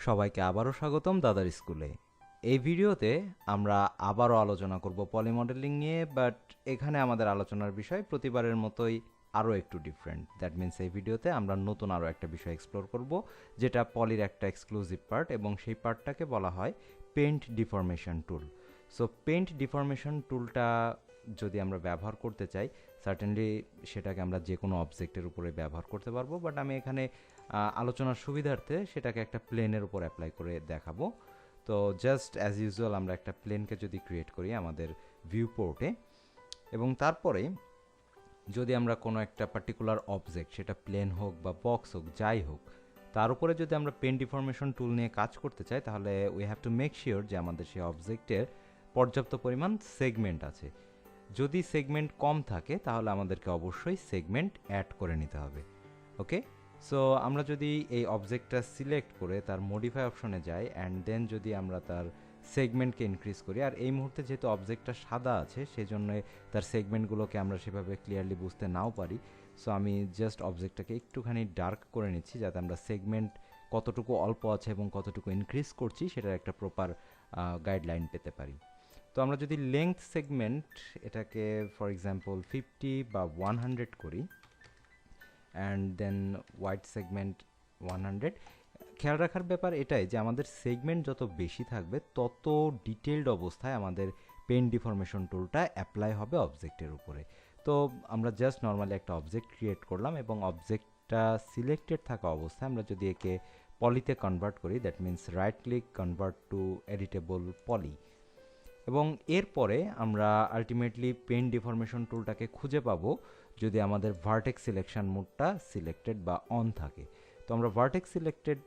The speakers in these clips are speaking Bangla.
সবাইকে আবারও স্বাগতম দাদার স্কুলে। এই ভিডিওতে আমরা আবারও আলোচনা করব পলি মডেলিং নিয়ে, বাট এখানে আমাদের আলোচনার বিষয় প্রতিবারের মতোই আরও একটু ডিফারেন্ট। দ্যাট মিন্স এই ভিডিওতে আমরা নতুন আরও একটা বিষয় এক্সপ্লোর করব, যেটা পলির একটা এক্সক্লুসিভ পার্ট, এবং সেই পার্টটাকে বলা হয় পেইন্ট ডিফরমেশন টুল। সো পেইন্ট ডিফরমেশন টুলটা যদি আমরা ব্যবহার করতে চাই, সার্টেনলি সেটাকে আমরা যে কোনো অবজেক্টের উপরে ব্যবহার করতে পারবো, বাট আমি এখানে আলোচনার সুবিধার্থে সেটাকে একটা প্লেনের উপর অ্যাপ্লাই করে দেখাবো। তো জাস্ট অ্যাজ ইউজুয়াল আমরা একটা প্লেনকে যদি ক্রিয়েট করি আমাদের ভিউ পোর্টে, এবং তারপরে যদি আমরা কোনো একটা পার্টিকুলার অবজেক্ট, সেটা প্লেন হোক বা বক্স হোক যাই হোক, তার উপরে যদি আমরা পেন ডিফরমেশন টুল নিয়ে কাজ করতে চাই, তাহলে we have to make sure যে আমাদের সেই অবজেক্টের পর্যাপ্ত পরিমাণ সেগমেন্ট আছে। যদি সেগমেন্ট কম থাকে তাহলে আমাদেরকে অবশ্যই সেগমেন্ট অ্যাড করে নিতে হবে। ওকে, সো আমরা যদি এই অবজেক্টটা সিলেক্ট করে তার মডিফাই অপশনে যাই, অ্যান্ড দেন যদি আমরা তার সেগমেন্টকে ইনক্রিজ করি, আর এই মুহূর্তে যেহেতু অবজেক্টটা সাদা আছে সেই জন্য তার সেগমেন্টগুলোকে আমরা সেভাবে ক্লিয়ারলি বুঝতে নাও পারি। সো আমি জাস্ট অবজেক্টটাকে একটুখানি ডার্ক করে নিচ্ছি, যাতে আমরা সেগমেন্ট কতটুকু অল্প আছে এবং কতটুকু ইনক্রিজ করছি সেটার একটা প্রপার গাইডলাইন পেতে পারি। তো আমরা যদি লেংথ সেগমেন্ট এটাকে ফর এক্সাম্পল 50 বা 100 করি, অ্যান্ড দেন ওয়াইড সেগমেন্ট 100, খেয়াল রাখার ব্যাপার এটাই যে আমাদের সেগমেন্ট যত বেশি থাকবে তত ডিটেলড অবস্থায় আমাদের পেন ডিফরমেশন টুলটা অ্যাপ্লাই হবে অবজেক্টের উপরে। তো আমরা জাস্ট নর্মালি একটা অবজেক্ট ক্রিয়েট করলাম, এবং অবজেক্টটা সিলেক্টেড থাকা অবস্থায় আমরা যদি একে পলিতে কনভার্ট করি, that means right click convert to editable poly, এবং এরপরে আমরা আলটিমেটলি পেন ডিফরমেশন টুলটাকে খুঁজে পাবো যদি আমাদের ভার্টেক্স সিলেকশন মোডটা সিলেক্টেড বা অন থাকে। তো আমরা ভার্টেক্স সিলেক্টেড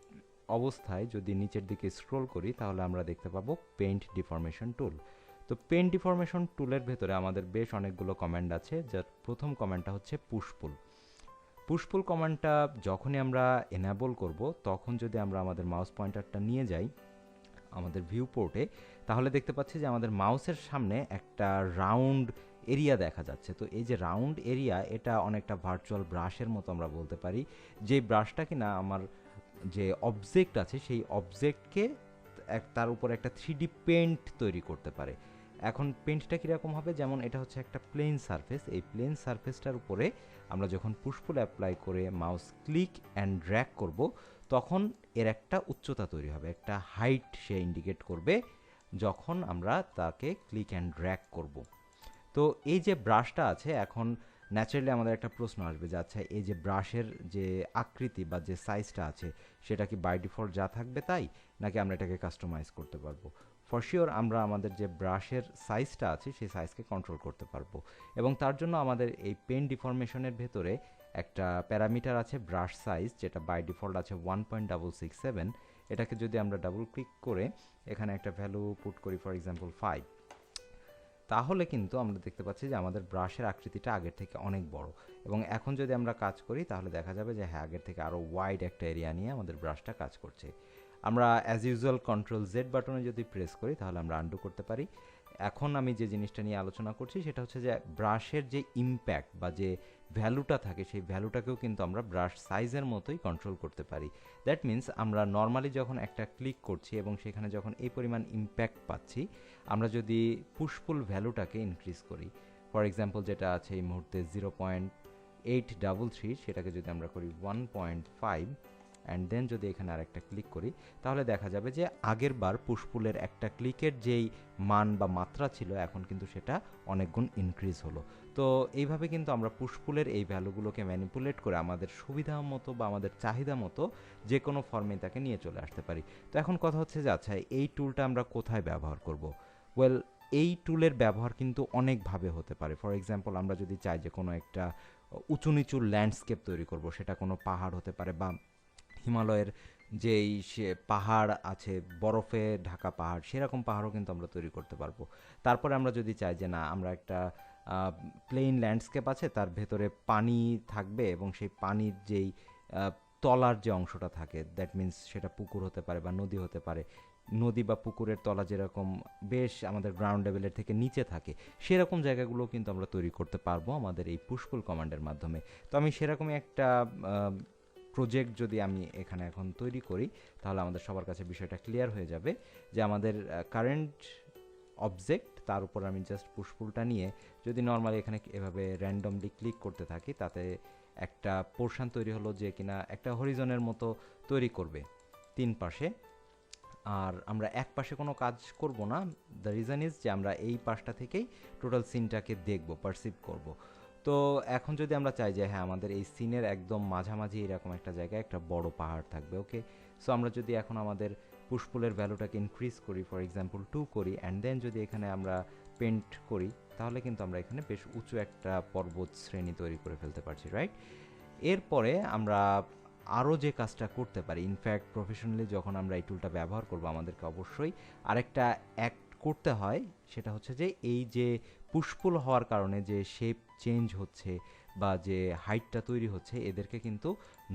অবস্থায় যদি নিচের দিকে স্ক্রোল করি তাহলে আমরা দেখতে পাবো পেইন্ট ডিফরমেশন টুল। তো পেইন্ট ডিফরমেশন টুলের ভেতরে আমাদের বেশ অনেকগুলো কমান্ড আছে, যার প্রথম কমান্ডটা হচ্ছে পুশপুল। পুশপুল কমান্ডটা যখনই আমরা এনাবল করব, তখন যদি আমরা আমাদের মাউস পয়েন্টারটা নিয়ে যাই আমাদের ভিউ পোর্টে, তাহলে দেখতে পাচ্ছি যে আমাদের মাউসের সামনে একটা রাউন্ড এরিয়া দেখা যাচ্ছে। তো এই যে রাউন্ড এরিয়া, এটা অনেকটা ভার্চুয়াল ব্রাশের মতো আমরা বলতে পারি, যে ব্রাশটা কিনা আমার যে অবজেক্ট আছে সেই অবজেক্টকে তার উপর একটা 3D পেন্ট তৈরি করতে পারে। এখন পেন্টটা কীরকম হবে, যেমন এটা হচ্ছে একটা প্লেন সারফেস, এই প্লেন সারফেসটার উপরে আমরা যখন পুশপুল অ্যাপ্লাই করে মাউস ক্লিক অ্যান্ড ড্র্যাগ করব, তখন এর একটা উচ্চতা তৈরি হবে, একটা হাইট সে ইন্ডিকেট করবে যখন আমরা তাকে ক্লিক অ্যান্ড ড্র্যাগ করব। তো এই যে ব্রাশটা আছে, এখন ন্যাচারালি আমাদের একটা প্রশ্ন আসবে যে আচ্ছা, এই যে ব্রাশের যে আকৃতি বা যে সাইজটা আছে সেটা কি বাই ডিফল্ট যা থাকবে তাই, নাকি আমরা এটাকে কাস্টমাইজ করতে পারবো? ফর শিওর আমরা আমাদের যে ব্রাশের সাইজটা আছে সেই সাইজকে কন্ট্রোল করতে পারবো, এবং তার জন্য আমাদের এই পেন ডিফরমেশনের ভেতরে একটা প্যারামিটার আছে ব্রাশ সাইজ, যেটা বাই ডিফল্ট আছে 1.667। এটাকে যদি আমরা ডাবল ক্লিক করে এখানে একটা ভ্যালু পুট করি, ফর এক্সাম্পল 5, তাহলে কিন্তু আমরা দেখতে পাচ্ছি যে আমাদের ব্রাশের আকৃতিটা আগের থেকে অনেক বড়, এবং এখন যদি আমরা কাজ করি তাহলে দেখা যাবে যে হ্যাঁ, আগের থেকে আরও ওয়াইড একটা এরিয়া নিয়ে আমাদের ব্রাশটা কাজ করছে। আমরা অ্যাজ ইউজুয়াল কন্ট্রোল জেড বাটনে যদি প্রেস করি তাহলে আমরা আনডু করতে পারি। এখন আমি যে জিনিসটা নিয়ে আলোচনা করছি সেটা হচ্ছে যে ব্রাশের যে ইম্প্যাক্ট বা যে ভ্যালুটা থাকে সেই ভ্যালুটাকেও কিন্তু আমরা ব্রাশ সাইজের মতোই কন্ট্রোল করতে পারি। দ্যাট মিন্স আমরা নর্মালি যখন একটা ক্লিক করছি এবং সেখানে যখন এই পরিমাণ ইম্প্যাক্ট পাচ্ছি, আমরা যদি পুশপুল ভ্যালুটাকে ইনক্রিজ করি, ফর এক্সাম্পল যেটা আছে এই মুহূর্তে 0.833, সেটাকে যদি আমরা করি 1.5, অ্যান্ড দেন যদি এখানে আরেকটা ক্লিক করি, তাহলে দেখা যাবে যে আগের বার পুশপুলের একটা ক্লিকের যেই মান বা মাত্রা ছিল এখন কিন্তু সেটা অনেক গুণ ইনক্রিজ হলো। তো এইভাবে কিন্তু আমরা পুশপুলের এই ভ্যালুগুলোকে ম্যানিপুলেট করে আমাদের সুবিধা মতো বা আমাদের চাহিদা মতো যে কোনো ফর্মে তাকে নিয়ে চলে আসতে পারি। তো এখন কথা হচ্ছে যে আচ্ছা, এই টুলটা আমরা কোথায় ব্যবহার করব? ওয়েল, এই টুলের ব্যবহার কিন্তু অনেকভাবে হতে পারে। ফর এক্সাম্পল আমরা যদি চাই যে কোনো একটা উঁচু নিচু ল্যান্ডস্কেপ তৈরি করব, সেটা কোনো পাহাড় হতে পারে বা হিমালয়ের যেই সে পাহাড় আছে, বরফে ঢাকা পাহাড়, সেরকম পাহাড়ও কিন্তু আমরা তৈরি করতে পারবো। তারপরে আমরা যদি চাই যে না, আমরা একটা প্লেন ল্যান্ডস্কেপ আছে, তার ভেতরে পানি থাকবে এবং সেই পানির যেই তলার যে অংশটা থাকে, দ্যাট মিন্স সেটা পুকুর হতে পারে বা নদী হতে পারে, নদী বা পুকুরের তলা যেরকম বেশ আমাদের গ্রাউন্ড লেভেলের থেকে নিচে থাকে, সেরকম জায়গাগুলো কিন্তু আমরা তৈরি করতে পারবো আমাদের এই পুশপুল কমান্ডের মাধ্যমে। তো আমি সেরকমই একটা প্রজেক্ট যদি আমি এখানে এখন তৈরি করি, তাহলে আমাদের সবার কাছে বিষয়টা ক্লিয়ার হয়ে যাবে যে আমাদের কারেন্ট অবজেক্ট, তার উপর আমি জাস্ট পুশপুলটা নিয়ে যদি নর্মালি এখানে এভাবে র্যান্ডমলি ক্লিক করতে থাকি, তাতে একটা পোর্শন তৈরি হলো যে কিনা একটা হরিজনের মতো তৈরি করবে 3 পাশে। আর আমরা এক পাশে কোনো কাজ করব না, দ্য রিজন ইজ যে আমরা এই পাশটা থেকেই টোটাল সিনটাকে দেখব, পারসিভ করব। তো এখন যদি আমরা চাই যে হ্যাঁ আমাদের এই সিনের একদম মাঝামাঝি এরকম একটা জায়গায় একটা বড় পাহাড় থাকবে, ওকে, সো আমরা যদি এখন আমাদের পুশপুলের ভ্যালুটাকে ইনক্রিজ করি, ফর এক্সাম্পল 2 করি, অ্যান্ড দেন যদি এখানে আমরা পেন্ট করি, তাহলে কিন্তু আমরা এখানে বেশ উঁচু একটা পর্বত শ্রেণী তৈরি করে ফেলতে পারছি, রাইট? এরপরে আমরা আরও যে কাজটা করতে পারি, ইনফ্যাক্ট প্রফেশনালি যখন আমরা এই টুলটা ব্যবহার করব, আমাদেরকে অবশ্যই আরেকটা অ্যাক্ট করতে হয়, সেটা হচ্ছে যে এই যে পুশপুল হওয়ার কারণে যে শেপ চেঞ্জ হচ্ছে বা যে হাইটটা তৈরি হচ্ছে, এদেরকে কিন্তু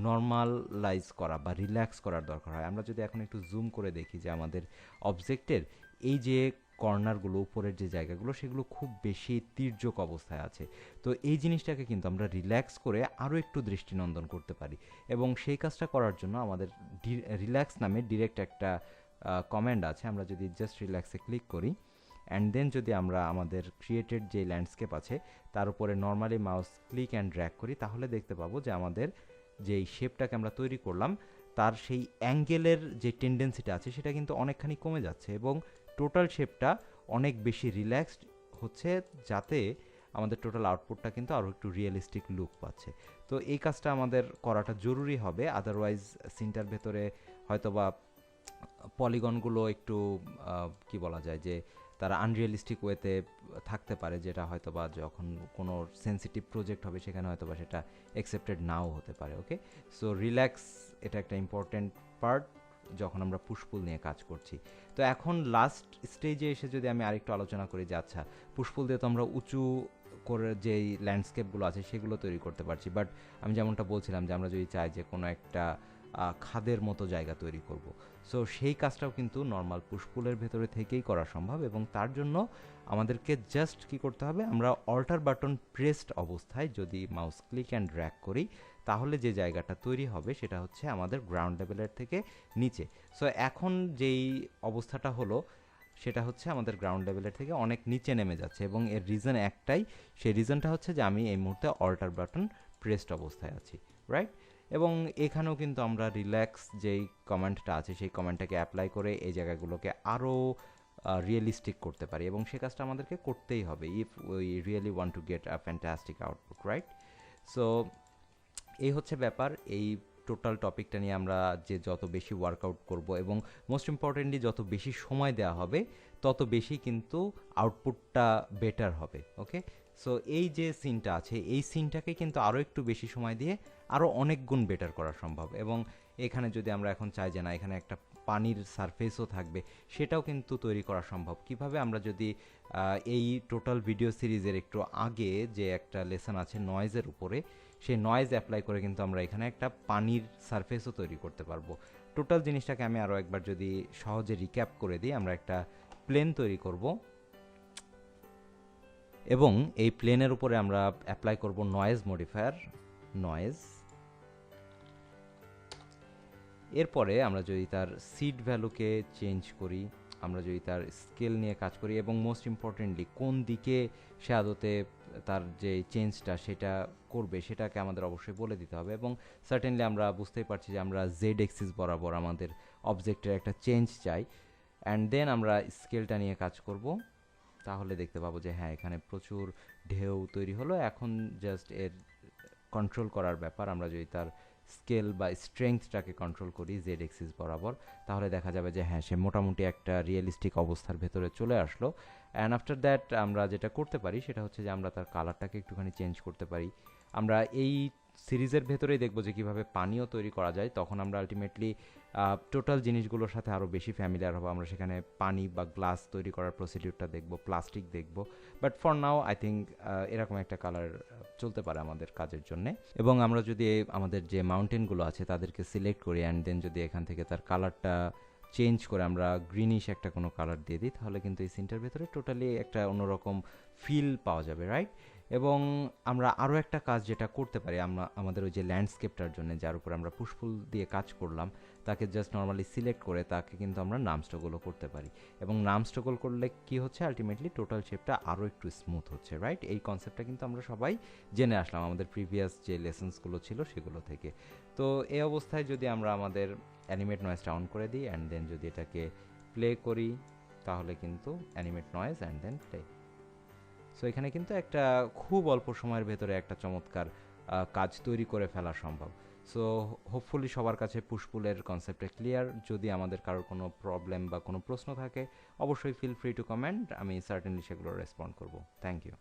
নর্মালাইজ করা বা রিল্যাক্স করার দরকার হয়। আমরা যদি এখন একটু জুম করে দেখি যে আমাদের অবজেক্টের এই যে কর্নারগুলো, উপরের যে জায়গাগুলো, সেগুলো খুব বেশি তির্যক অবস্থায় আছে। তো এই জিনিসটাকে কিন্তু আমরা রিল্যাক্স করে আরও একটু দৃষ্টিনন্দন করতে পারি, এবং সেই কাজটা করার জন্য আমাদের রিল্যাক্স নামে ডিরেক্ট একটা কমান্ড আছে। আমরা যদি জাস্ট রিল্যাক্সে ক্লিক করি, অ্যান্ড দেন যদি আমরা আমাদের ক্রিয়েটেড যে ল্যান্ডস্কেপ আছে তার উপরে normally mouse click and drag করি, তাহলে দেখতে পাবো যে আমাদের যেই শেপটাকে আমরা তৈরি করলাম তার সেই অ্যাঙ্গেলের যে টেন্ডেন্সিটা আছে সেটা কিন্তু অনেকখানি কমে যাচ্ছে, এবং টোটাল শেপটা অনেক বেশি রিল্যাক্সড হচ্ছে, যাতে আমাদের টোটাল আউটপুটটা কিন্তু আরও একটু রিয়েলিস্টিক লুক পাচ্ছে। তো এই কাজটা আমাদের করাটা জরুরি হবে, আদারওয়াইজ সিনটার ভেতরে হয়তোবা পলিগনগুলো একটু কি বলা যায় যে তারা আনরিয়েলিস্টিক ওয়েতে থাকতে পারে, যেটা হয়তোবা যখন কোনো সেন্সিটিভ প্রজেক্ট হবে সেখানে হয়তোবা সেটা অ্যাকসেপ্টেড নাও হতে পারে, ওকে। সো রিল্যাক্স এটা একটা ইম্পর্টেন্ট পার্ট যখন আমরা পুশপুল নিয়ে কাজ করছি। তো এখন লাস্ট স্টেজে এসে যদি আমি আরেকটু আলোচনা করি যে আচ্ছা, পুশপুল দিয়ে তো আমরা উঁচু করে যেই ল্যান্ডস্কেপগুলো আছে সেগুলো তৈরি করতে পারছি, বাট আমি যেমনটা বলছিলাম যে আমরা যদি চাই যে কোনো একটা খাদের মতো জায়গা তৈরি করব, সো সেই কাজটাও কিন্তু নর্মাল পুশপুলের ভেতরে থেকেই করা সম্ভব, এবং তার জন্য আমাদেরকে জাস্ট কি করতে হবে, আমরা অল্টার বাটন প্রেসড অবস্থায় যদি মাউস ক্লিক অ্যান্ড ড্র্যাগ করি, তাহলে যে জায়গাটা তৈরি হবে সেটা হচ্ছে আমাদের গ্রাউন্ড লেভেলের থেকে নিচে। সো এখন যেই অবস্থাটা হলো সেটা হচ্ছে আমাদের গ্রাউন্ড লেভেলের থেকে অনেক নিচে নেমে যাচ্ছে, এবং এর রিজন একটাই, সেই রিজনটা হচ্ছে যে আমি এই মুহূর্তে অল্টার বাটন প্রেসড অবস্থায় আছি, রাইট? এবং এখানেও কিন্তু আমরা রিল্যাক্স যেই কমেন্টটা আছে সেই কমেন্টটাকে অ্যাপ্লাই করে এই জায়গাগুলোকে আরও রিয়েলিস্টিক করতে পারি, এবং সে কাজটা আমাদেরকে করতেই হবে if we really want to get a fantastic output, right? So এই হচ্ছে ব্যাপার। এই টোটাল টপিকটা নিয়ে আমরা যে যত বেশি ওয়ার্কআউট করব এবং মোস্ট ইম্পর্টেন্টলি যত বেশি সময় দেওয়া হবে, তত বেশি কিন্তু আউটপুটটা বেটার হবে, ওকে। সো এই যে সিনটা আছে, এই সিনটাকে কিন্তু আরও একটু বেশি সময় দিয়ে আরও অনেক গুণ বেটার করা সম্ভব, এবং এখানে যদি আমরা এখন চাই যে না এখানে একটা পানির সারফেসও থাকবে, সেটাও কিন্তু তৈরি করা সম্ভব। কিভাবে, আমরা যদি এই টোটাল ভিডিও সিরিজের একটু আগে যে একটা লেসন আছে নয়েজের উপরে, সেই নয়েজ অ্যাপ্লাই করে কিন্তু আমরা এখানে একটা পানির সারফেসও তৈরি করতে পারবো। টোটাল জিনিসটাকে আমি আরও একবার যদি সহজে রিক্যাপ করে দিই, আমরা একটা প্লেন তৈরি করব, এবং এই প্লেনের উপরে আমরা অ্যাপ্লাই করব নয়েজ মডিফায়ার, নয়েজ। এরপরে আমরা যদি তার সিড ভ্যালুকে চেঞ্জ করি, আমরা যদি তার স্কেল নিয়ে কাজ করি, এবং মোস্ট ইম্পর্টেন্টলি কোন দিকে সে আদতে তার যে চেঞ্জটা সেটা করবে সেটাকে আমাদের অবশ্যই বলে দিতে হবে, এবং সার্টেনলি আমরা বুঝতেই পারছি যে আমরা জেড এক্সিস বরাবর আমাদের অবজেক্টের একটা চেঞ্জ চাই, অ্যান্ড দেন আমরা স্কেলটা নিয়ে কাজ করব, তাহলে দেখতে পাবো যে হ্যাঁ এখানে প্রচুর ঢেউ তৈরি হলো। এখন জাস্ট এর কন্ট্রোল করার ব্যাপার, আমরা যদি তার স্কেল বা স্ট্রেংথটাকে কন্ট্রোল করি জেড এক্সিস বরাবর, তাহলে দেখা যাবে যে হ্যাঁ সে মোটামুটি একটা রিয়েলিস্টিক অবস্থার ভেতরে চলে আসলো। অ্যান্ড আফটার দ্যাট আমরা যেটা করতে পারি সেটা হচ্ছে যে আমরা তার কালারটাকে একটুখানি চেঞ্জ করতে পারি। আমরা এই সিরিজের ভেতরেই দেখবো যে কীভাবে পানীয় তৈরি করা যায়, তখন আমরা আলটিমেটলি টোটাল জিনিসগুলোর সাথে আরও বেশি ফ্যামিলিয়ার হবো। আমরা সেখানে পানি বা গ্লাস তৈরি করার প্রসিডিউরটা দেখবো, প্লাস্টিক দেখবো, but for now I think এরকম একটা কালার চলতে পারে আমাদের কাজের জন্যে। এবং আমরা যদি আমাদের যে মাউন্টেনগুলো আছে তাদেরকে সিলেক্ট করি, অ্যান্ড দেন যদি এখান থেকে তার কালারটা চেঞ্জ করে আমরা গ্রিনিশ একটা কোনো কালার দিয়ে দিই, তাহলে কিন্তু এই সিনটার ভেতরে টোটালি একটা অন্যরকম ফিল পাওয়া যাবে, রাইট? এবং আমরা আরও একটা কাজ যেটা করতে পারি, আমরা আমাদের ওই যে ল্যান্ডস্কেপটার জন্য যার উপর আমরা পুষ্পুল দিয়ে কাজ করলাম, তাকে জাস্ট নর্মালি সিলেক্ট করে তাকে কিন্তু আমরা নাম স্ট্রোগলও করতে পারি। এবং নাম স্ট্রোগল করলে কি হচ্ছে, আলটিমেটলি টোটাল শেপটা আরও একটু স্মুথ হচ্ছে, রাইট? এই কনসেপ্টটা কিন্তু আমরা সবাই জেনে আসলাম আমাদের প্রিভিয়াস যে লেসন্সগুলো ছিল সেগুলো থেকে। তো এই অবস্থায় যদি আমরা আমাদের অ্যানিমেট নয়েজটা অন করে দিই অ্যান্ড দেন যদি এটাকে প্লে করি, তাহলে কিন্তু animate noise and then play. So এখানে কিন্তু একটা খুব অল্প সময়ের ভেতরে একটা চমৎকার কাজ তৈরি করে ফেলা সম্ভব। সো হোপফুলি সবার কাছে পুশপুলের কনসেপ্টটা ক্লিয়ার। যদি আমাদের কারোর কোনো প্রবলেম বা কোনো প্রশ্ন থাকে, অবশ্যই ফিল ফ্রি টু কমেন্ট, আমি সার্টেনলি সেগুলো রেসপন্ড করব। Thank you.